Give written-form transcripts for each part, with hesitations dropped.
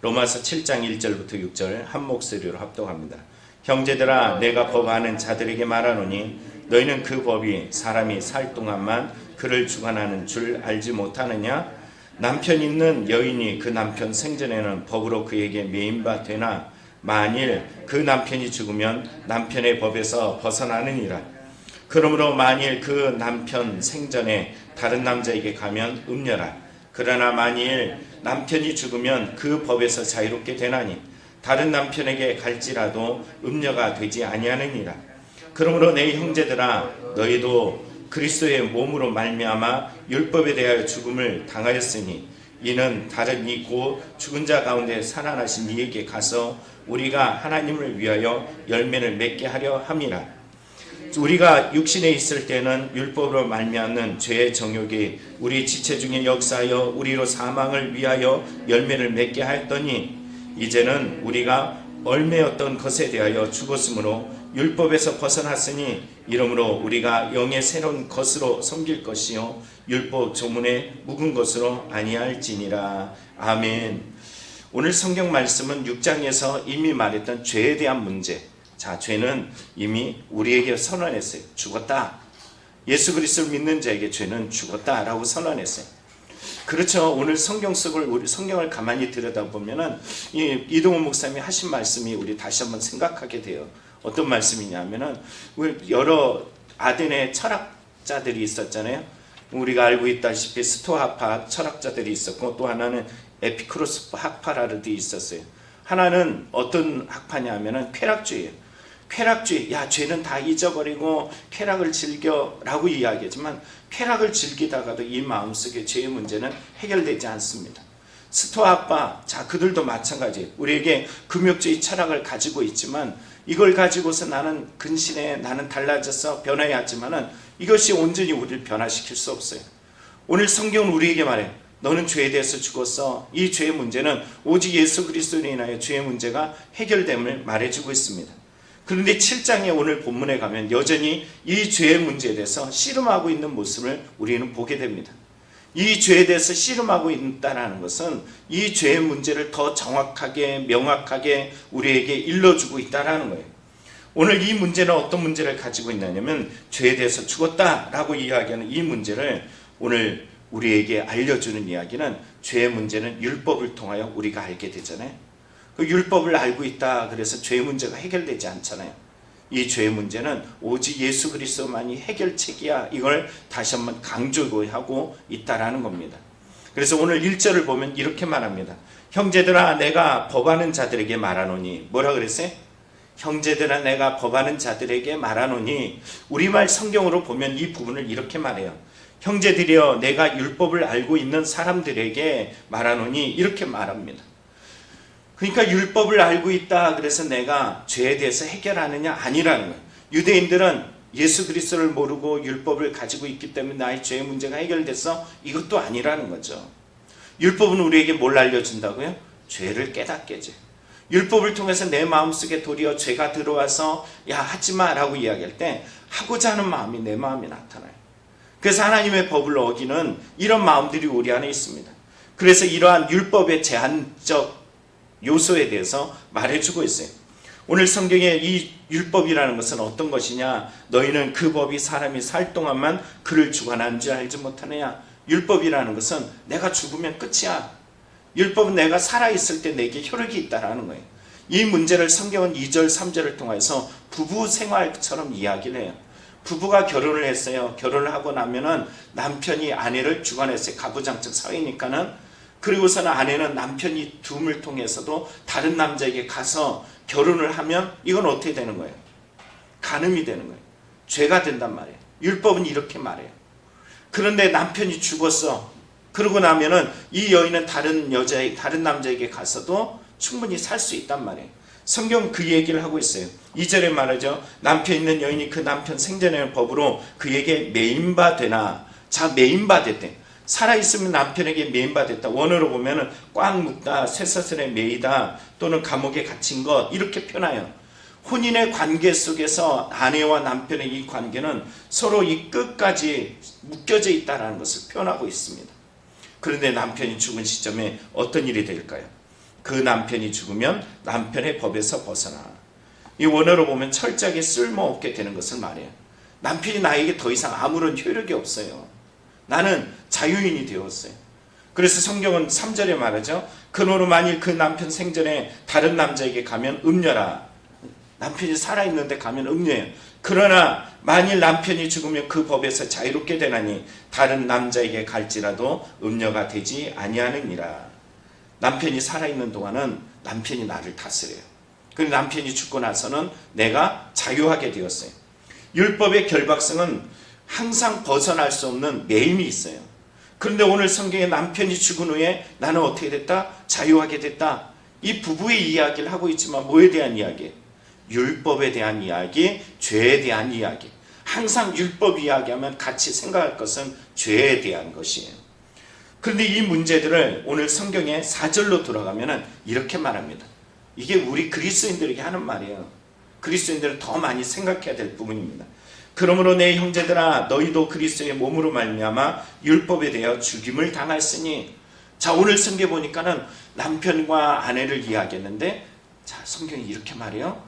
로마서 7장 1절부터 6절 한 목소리로 합독합니다. 형제들아 내가 법하는 자들에게 말하노니 너희는 그 법이 사람이 살 동안만 그를 주관하는 줄 알지 못하느냐? 남편 있는 여인이 그 남편 생전에는 법으로 그에게 매인바 되나 만일 그 남편이 죽으면 남편의 법에서 벗어나느니라. 그러므로 만일 그 남편 생전에 다른 남자에게 가면 음녀라. 그러나 만일 남편이 죽으면 그 법에서 자유롭게 되나니 다른 남편에게 갈지라도 음녀가 되지 아니하느니라. 그러므로 내 형제들아 너희도 그리스도의 몸으로 말미암아 율법에 대하여 죽음을 당하였으니 이는 다른 이 곧 죽은 자 가운데 살아나신 이에게 가서 우리가 하나님을 위하여 열매를 맺게 하려 함이라. 우리가 육신에 있을 때는 율법으로 말미암는 죄의 정욕이 우리 지체 중에 역사하여 우리로 사망을 위하여 열매를 맺게 하였더니 이제는 우리가 얼매였던 것에 대하여 죽었으므로 율법에서 벗어났으니 이러므로 우리가 영의 새로운 것으로 섬길 것이요 율법 조문에 묵은 것으로 아니할지니라. 아멘. 오늘 성경 말씀은 6장에서 이미 말했던 죄에 대한 문제. 자, 죄는 이미 우리에게 선언했어요. 죽었다. 예수 그리스도를 믿는 자에게 죄는 죽었다라고 선언했어요. 그렇죠. 오늘 성경 속을 우리 성경을 가만히 들여다보면은 이동훈 목사님이 하신 말씀이 우리 다시 한번 생각하게 돼요. 어떤 말씀이냐면은 여러 아덴의 철학자들이 있었잖아요. 우리가 알고 있다시피 스토아파 철학자들이 있었고 또 하나는 에피쿠로스 학파라도 있었어요. 하나는 어떤 학파냐면은 쾌락주의예요. 쾌락주의, 야 죄는 다 잊어버리고 쾌락을 즐겨라고 이야기하지만 쾌락을 즐기다가도 이 마음속에 죄의 문제는 해결되지 않습니다. 스토아파, 자 그들도 마찬가지예요. 우리에게 금욕주의 철학을 가지고 있지만 이걸 가지고서 나는 근신해, 나는 달라져서 변해야 하지만은 이것이 온전히 우리를 변화시킬 수 없어요. 오늘 성경은 우리에게 말해요. 너는 죄에 대해서 죽었어. 이 죄의 문제는 오직 예수 그리스도로 인하여 죄의 문제가 해결됨을 말해주고 있습니다. 그런데 7장에 오늘 본문에 가면 여전히 이 죄의 문제에 대해서 씨름하고 있는 모습을 우리는 보게 됩니다. 이 죄에 대해서 씨름하고 있다는 것은 이 죄의 문제를 더 정확하게 명확하게 우리에게 일러주고 있다는 거예요. 오늘 이 문제는 어떤 문제를 가지고 있냐면 죄에 대해서 죽었다라고 이야기하는 이 문제를 오늘 우리에게 알려주는 이야기는 죄의 문제는 율법을 통하여 우리가 알게 되잖아요. 그 율법을 알고 있다 그래서 죄의 문제가 해결되지 않잖아요. 이 죄의 문제는 오직 예수 그리스도만이 해결책이야. 이걸 다시 한번 강조하고 있다라는 겁니다. 그래서 오늘 1절을 보면 이렇게 말합니다. 형제들아 내가 법하는 자들에게 말하노니 뭐라 그랬어요? 형제들아 내가 법하는 자들에게 말하노니 우리말 성경으로 보면 이 부분을 이렇게 말해요. 형제들이여 내가 율법을 알고 있는 사람들에게 말하노니 이렇게 말합니다. 그러니까 율법을 알고 있다 그래서 내가 죄에 대해서 해결하느냐 아니라는 거예요. 유대인들은 예수 그리스도를 모르고 율법을 가지고 있기 때문에 나의 죄의 문제가 해결됐어? 이것도 아니라는 거죠. 율법은 우리에게 뭘 알려준다고요? 죄를 깨닫게 해줘요. 율법을 통해서 내 마음속에 도리어 죄가 들어와서 야 하지마 라고 이야기할 때 하고자 하는 마음이 내 마음에 나타나요. 그래서 하나님의 법을 어기는 이런 마음들이 우리 안에 있습니다. 그래서 이러한 율법의 제한적 요소에 대해서 말해주고 있어요. 오늘 성경에 이 율법이라는 것은 어떤 것이냐? 너희는 그 법이 사람이 살 동안만 그를 주관하는 줄 알지 못하느냐? 율법이라는 것은 내가 죽으면 끝이야. 율법은 내가 살아있을 때 내게 효력이 있다라는 거예요. 이 문제를 성경은 2절 3절을 통해서 부부 생활처럼 이야기를 해요. 부부가 결혼을 했어요. 결혼을 하고 나면은 남편이 아내를 주관했어요. 가부장적 사회니까는. 그리고서는 아내는 남편이 둠을 통해서도 다른 남자에게 가서 결혼을 하면 이건 어떻게 되는 거예요? 간음이 되는 거예요. 죄가 된단 말이에요. 율법은 이렇게 말해요. 그런데 남편이 죽었어. 그러고 나면은 이 여인은 다른 남자에게 가서도 충분히 살 수 있단 말이에요. 성경 그 얘기를 하고 있어요. 2절에 말하죠. 남편 있는 여인이 그 남편 생전의 법으로 그에게 매인바 되나. 자, 매인바 됐대. 살아있으면 남편에게 매인받았다. 원어로 보면은 꽉 묶다, 쇠사슬에 매이다, 또는 감옥에 갇힌 것 이렇게 표현해요. 혼인의 관계 속에서 아내와 남편의 이 관계는 서로 이 끝까지 묶여져 있다는 것을 표현하고 있습니다. 그런데 남편이 죽은 시점에 어떤 일이 될까요? 그 남편이 죽으면 남편의 법에서 벗어나. 이 원어로 보면 철저하게 쓸모없게 되는 것을 말해요. 남편이 나에게 더 이상 아무런 효력이 없어요. 나는 자유인이 되었어요. 그래서 성경은 3절에 말하죠. 그러므로 만일 그 남편 생전에 다른 남자에게 가면 음녀라. 남편이 살아있는데 가면 음녀예요. 그러나 만일 남편이 죽으면 그 법에서 자유롭게 되나니 다른 남자에게 갈지라도 음녀가 되지 아니하느니라. 남편이 살아있는 동안은 남편이 나를 다스려요. 그리고 남편이 죽고 나서는 내가 자유하게 되었어요. 율법의 결박성은 항상 벗어날 수 없는 매임이 있어요. 그런데 오늘 성경에 남편이 죽은 후에 나는 어떻게 됐다? 자유하게 됐다. 이 부부의 이야기를 하고 있지만 뭐에 대한 이야기? 율법에 대한 이야기, 죄에 대한 이야기. 항상 율법 이야기하면 같이 생각할 것은 죄에 대한 것이에요. 그런데 이 문제들을 오늘 성경의 4절로 들어가면 이렇게 말합니다. 이게 우리 그리스도인들에게 하는 말이에요. 그리스도인들은 더 많이 생각해야 될 부분입니다. 그러므로 내 형제들아 너희도 그리스도의 몸으로 말미암아 율법에 대하여 죽임을 당했으니. 자, 오늘 성경 보니까는 남편과 아내를 이야기했는데, 자, 성경이 이렇게 말해요.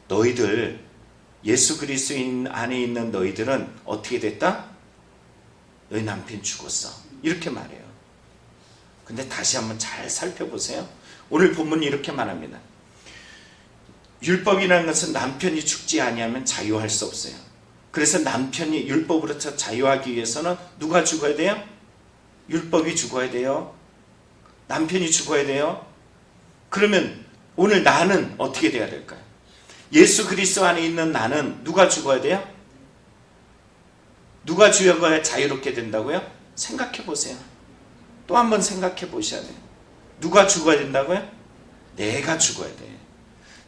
너희들, 예수 그리스도인 안에 있는 너희들은 어떻게 됐다? 너희 남편 죽었어. 이렇게 말해요. 근데 다시 한번 잘 살펴보세요. 오늘 본문이 이렇게 말합니다. 율법이라는 것은 남편이 죽지 아니하면 자유할 수 없어요. 그래서 남편이 율법으로부터 자유하기 위해서는 누가 죽어야 돼요? 율법이 죽어야 돼요. 남편이 죽어야 돼요. 그러면 오늘 나는 어떻게 돼야 될까요? 예수 그리스도 안에 있는 나는 누가 죽어야 돼요? 누가 죽어야 자유롭게 된다고요? 생각해 보세요. 또 한번 생각해 보셔야 돼요. 누가 죽어야 된다고요? 내가 죽어야 돼.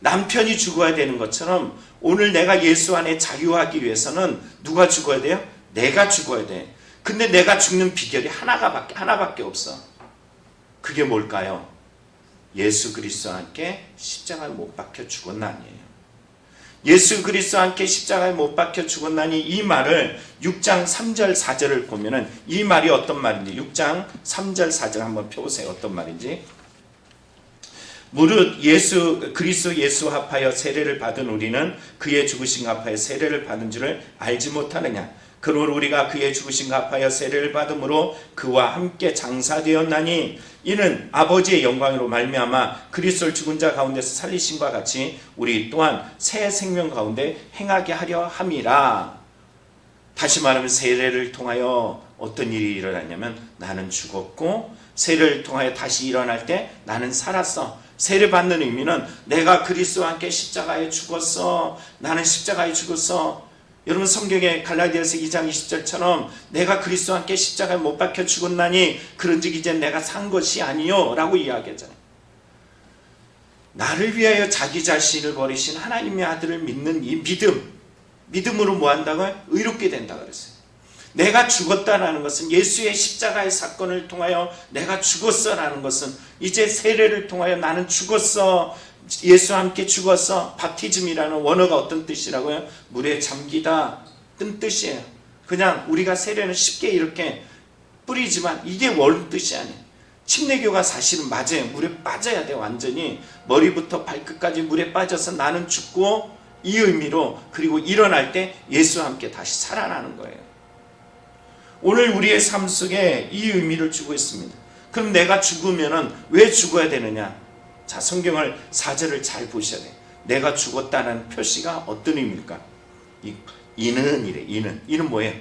남편이 죽어야 되는 것처럼 오늘 내가 예수 안에 자유하기 위해서는 누가 죽어야 돼요? 내가 죽어야 돼. 근데 내가 죽는 비결이 하나밖에 없어. 그게 뭘까요? 예수 그리스도와 함께 십자가에 못 박혀 죽었나니에요. 예수 그리스도와 함께 십자가에 못 박혀 죽었나니, 이 말을 6장 3절 4절을 보면은 이 말이 어떤 말인지 6장 3절 4절 한번 펴보세요. 어떤 말인지. 무릇 그리스도 예수 합하여 세례를 받은 우리는 그의 죽으신 합하여 세례를 받은 줄을 알지 못하느냐. 그러므로 우리가 그의 죽으신 합하여 세례를 받음으로 그와 함께 장사되었나니 이는 아버지의 영광으로 말미암아 그리스도를 죽은 자 가운데서 살리심과 같이 우리 또한 새 생명 가운데 행하게 하려 함이라. 다시 말하면 세례를 통하여 어떤 일이 일어났냐면 나는 죽었고 세례를 통하여 다시 일어날 때 나는 살았어. 세례 받는 의미는 내가 그리스도와 함께 십자가에 죽었어. 나는 십자가에 죽었어. 여러분, 성경에 갈라디아서 2장 20절처럼 내가 그리스도와 함께 십자가에 못 박혀 죽었나니 그런즉 이제 내가 산 것이 아니요 라고 이야기하잖아요. 나를 위하여 자기 자신을 버리신 하나님의 아들을 믿는 이 믿음으로 뭐 한다고요? 의롭게 된다고 그랬어요. 내가 죽었다라는 것은 예수의 십자가의 사건을 통하여 내가 죽었어라는 것은 이제 세례를 통하여 나는 죽었어. 예수와 함께 죽었어. 바티즘이라는 원어가 어떤 뜻이라고요? 물에 잠기다 뜬 뜻이에요. 그냥 우리가 세례는 쉽게 이렇게 뿌리지만 이게 원 뜻이 아니에요. 침례교가 사실은 맞아요. 물에 빠져야 돼. 완전히 머리부터 발끝까지 물에 빠져서 나는 죽고, 이 의미로, 그리고 일어날 때 예수와 함께 다시 살아나는 거예요. 오늘 우리의 삶 속에 이 의미를 주고 있습니다. 그럼 내가 죽으면은 왜 죽어야 되느냐? 자, 성경을 4절을 잘 보셔야 돼요. 내가 죽었다는 표시가 어떤 의미일까? 이는 이래. 이는 뭐예요?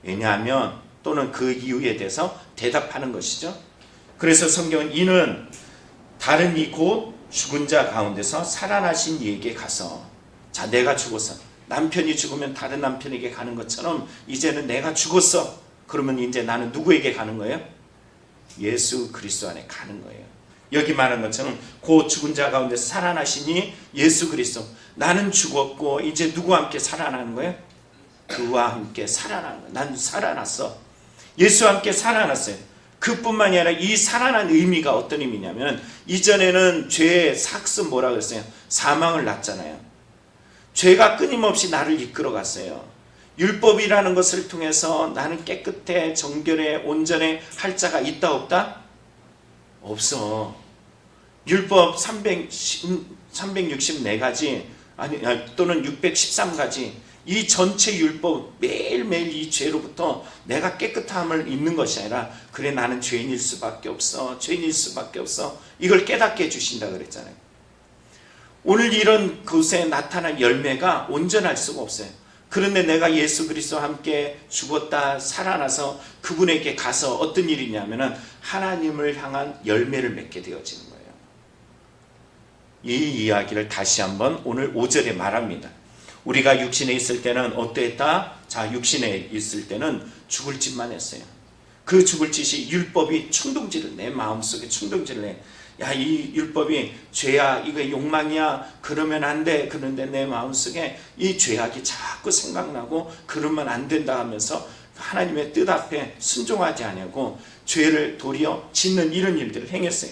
왜냐하면 또는 그 이유에 대해서 대답하는 것이죠. 그래서 성경은 이는 다른 이 곧 죽은 자 가운데서 살아나신 이에게 가서, 자, 내가 죽었어. 남편이 죽으면 다른 남편에게 가는 것처럼 이제는 내가 죽었어. 그러면 이제 나는 누구에게 가는 거예요? 예수 그리스도 안에 가는 거예요. 여기 말한 것처럼 그 죽은 자 가운데서 살아나시니 예수 그리스도. 나는 죽었고 이제 누구와 함께 살아나는 거예요? 그와 함께 살아나는 거예요. 난 살아났어. 예수와 함께 살아났어요. 그뿐만이 아니라 이 살아난 의미가 어떤 의미냐면, 이전에는 죄의 삭스 뭐라 그랬어요? 사망을 낳잖아요. 죄가 끊임없이 나를 이끌어 갔어요. 율법이라는 것을 통해서 나는 깨끗해, 정결해, 온전해 할 자가 있다 없다? 없어. 율법 364가지 또는 613가지 이 전체 율법 매일매일 이 죄로부터 내가 깨끗함을 입는 것이 아니라 그래 나는 죄인일 수밖에 없어, 죄인일 수밖에 없어, 이걸 깨닫게 해주신다 그랬잖아요. 오늘 이런 곳에 나타난 열매가 온전할 수가 없어요. 그런데 내가 예수 그리스도와 함께 죽었다 살아나서 그분에게 가서 어떤 일이 있냐면은 하나님을 향한 열매를 맺게 되어지는 거예요. 이 이야기를 다시 한번 오늘 5절에 말합니다. 우리가 육신에 있을 때는 어떠했다? 자, 육신에 있을 때는 죽을 짓만 했어요. 그 죽을 짓이 율법이 충동질을 내 마음속에 충동질을 내. 야, 이 율법이 죄야, 이거 욕망이야, 그러면 안 돼. 그런데 내 마음속에 이 죄악이 자꾸 생각나고 그러면 안 된다 하면서 하나님의 뜻 앞에 순종하지 않고 죄를 도리어 짓는 이런 일들을 행했어요.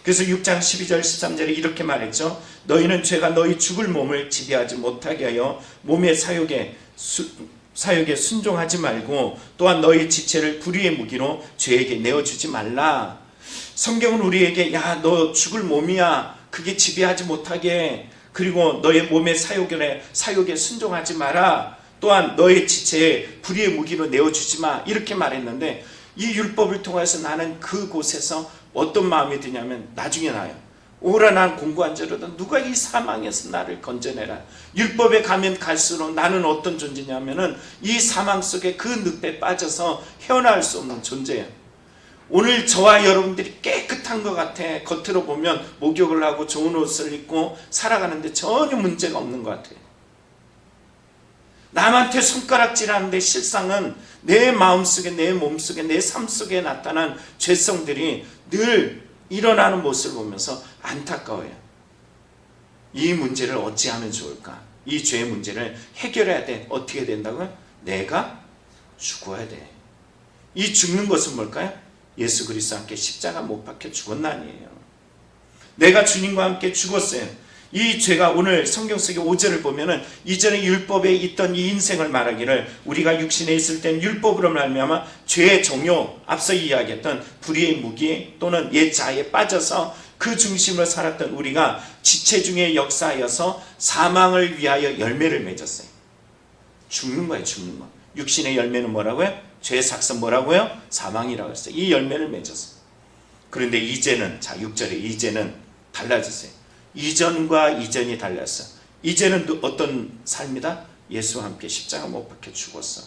그래서 6장 12절 13절에 이렇게 말했죠. 너희는 죄가 너희 죽을 몸을 지배하지 못하게 하여 몸의 사욕에 순종하지 말고 또한 너희 지체를 불의의 무기로 죄에게 내어주지 말라. 성경은 우리에게 야, 너 죽을 몸이야, 그게 지배하지 못하게, 그리고 너의 몸의 사욕에 순종하지 마라, 또한 너의 지체에 불의의 무기로 내어주지 마, 이렇게 말했는데 이 율법을 통해서 나는 그곳에서 어떤 마음이 드냐면 나중에 나요. 오라 난 공부한 자로다 누가 이 사망에서 나를 건져내라. 율법에 가면 갈수록 나는 어떤 존재냐면은 이 사망 속에 그 늪에 빠져서 헤어나올 수 없는 존재예요. 오늘 저와 여러분들이 깨끗한 것 같아. 겉으로 보면 목욕을 하고 좋은 옷을 입고 살아가는데 전혀 문제가 없는 것 같아요. 남한테 손가락질하는데 실상은 내 마음속에, 내 몸속에, 내 삶 속에 나타난 죄성들이 늘 일어나는 모습을 보면서 안타까워요. 이 문제를 어찌하면 좋을까? 이 죄의 문제를 해결해야 돼. 어떻게 된다고요? 내가 죽어야 돼. 이 죽는 것은 뭘까요? 예수 그리스도와 함께 십자가 못 박혀 죽었나니에요. 내가 주님과 함께 죽었어요. 이 죄가 오늘 성경 속의 5절을 보면은 이전에 율법에 있던 이 인생을 말하기를 우리가 육신에 있을 땐 율법으로 말미암아 죄의 종요, 앞서 이야기했던 불의의 무기 또는 옛 자아에 빠져서 그 중심으로 살았던 우리가 지체 중에 역사하여서 사망을 위하여 열매를 맺었어요. 죽는 거예요, 죽는 거. 육신의 열매는 뭐라고요? 죄의 삭선 뭐라고요? 사망이라고 했어요. 이 열매를 맺었어요. 그런데 이제는, 자 6절에 이제는 달라졌어요. 이전과 이전이 달랐어. 이제는 어떤 삶이다? 예수와 함께 십자가 못 박혀 죽었어.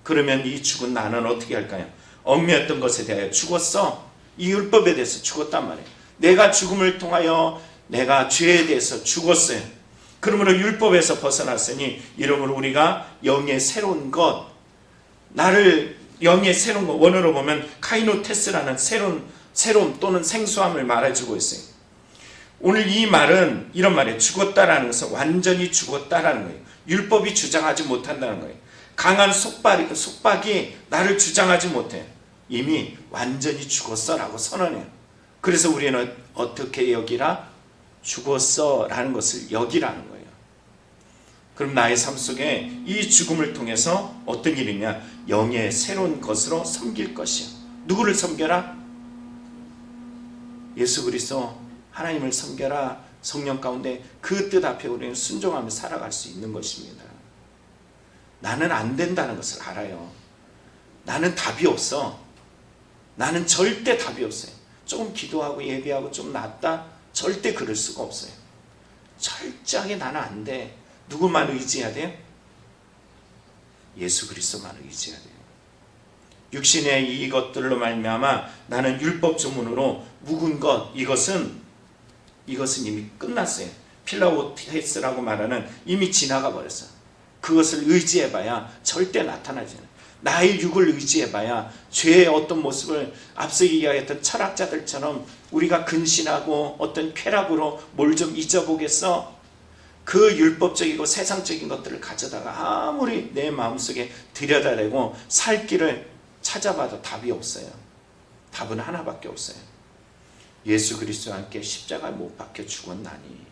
그러면 이 죽은 나는 어떻게 할까요? 얽매였던 것에 대하여 죽었어. 이 율법에 대해서 죽었단 말이에요. 내가 죽음을 통하여 내가 죄에 대해서 죽었어요. 그러므로 율법에서 벗어났으니 이러므로 우리가 영의 새로운 것, 나를 영의 새로운 것, 원어로 보면 카이노테스라는 새로움 또는 생수함을 말해주고 있어요. 오늘 이 말은 이런 말이에요. 죽었다라는 것은 완전히 죽었다라는 거예요. 율법이 주장하지 못한다는 거예요. 강한 속박이 나를 주장하지 못해. 이미 완전히 죽었어 라고 선언해요. 그래서 우리는 어떻게 여기라? 죽었어 라는 것을 여기라는 거예요. 그럼 나의 삶 속에 이 죽음을 통해서 어떤 일이냐? 영의 새로운 것으로 섬길 것이야. 누구를 섬겨라? 예수 그리스도 하나님을 섬겨라. 성령 가운데 그 뜻 앞에 우리는 순종하며 살아갈 수 있는 것입니다. 나는 안 된다는 것을 알아요. 나는 답이 없어. 나는 절대 답이 없어요. 조금 기도하고 예배하고 좀 낫다? 절대 그럴 수가 없어요. 철저하게 나는 안 돼. 누구만 의지해야 돼요? 예수 그리스도만 의지해야 돼요. 육신의 이것들로 말미암아 나는 율법 조문으로 묵은 것, 이것은 이미 끝났어요. 필라오테스라고 말하는 이미 지나가 버렸어요. 그것을 의지해봐야 절대 나타나지 않아요. 나의 육을 의지해봐야 죄의 어떤 모습을 앞서 이야기했던 철학자들처럼 우리가 근신하고 어떤 쾌락으로 뭘 좀 잊어보겠어? 그 율법적이고 세상적인 것들을 가져다가 아무리 내 마음속에 들여다대고 살 길을 찾아봐도 답이 없어요. 답은 하나밖에 없어요. 예수 그리스도와 함께 십자가에 못 박혀 죽었나니.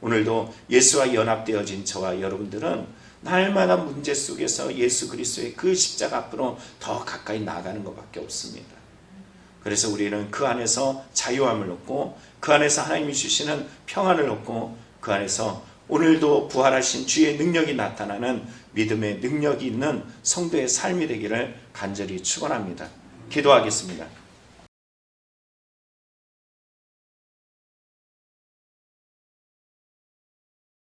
오늘도 예수와 연합되어진 저와 여러분들은 날마다 문제 속에서 예수 그리스도의 그 십자가 앞으로 더 가까이 나아가는 것밖에 없습니다. 그래서 우리는 그 안에서 자유함을 얻고 그 안에서 하나님이 주시는 평안을 얻고 그 안에서 오늘도 부활하신 주의 능력이 나타나는 믿음의 능력이 있는 성도의 삶이 되기를 간절히 축원합니다. 기도하겠습니다.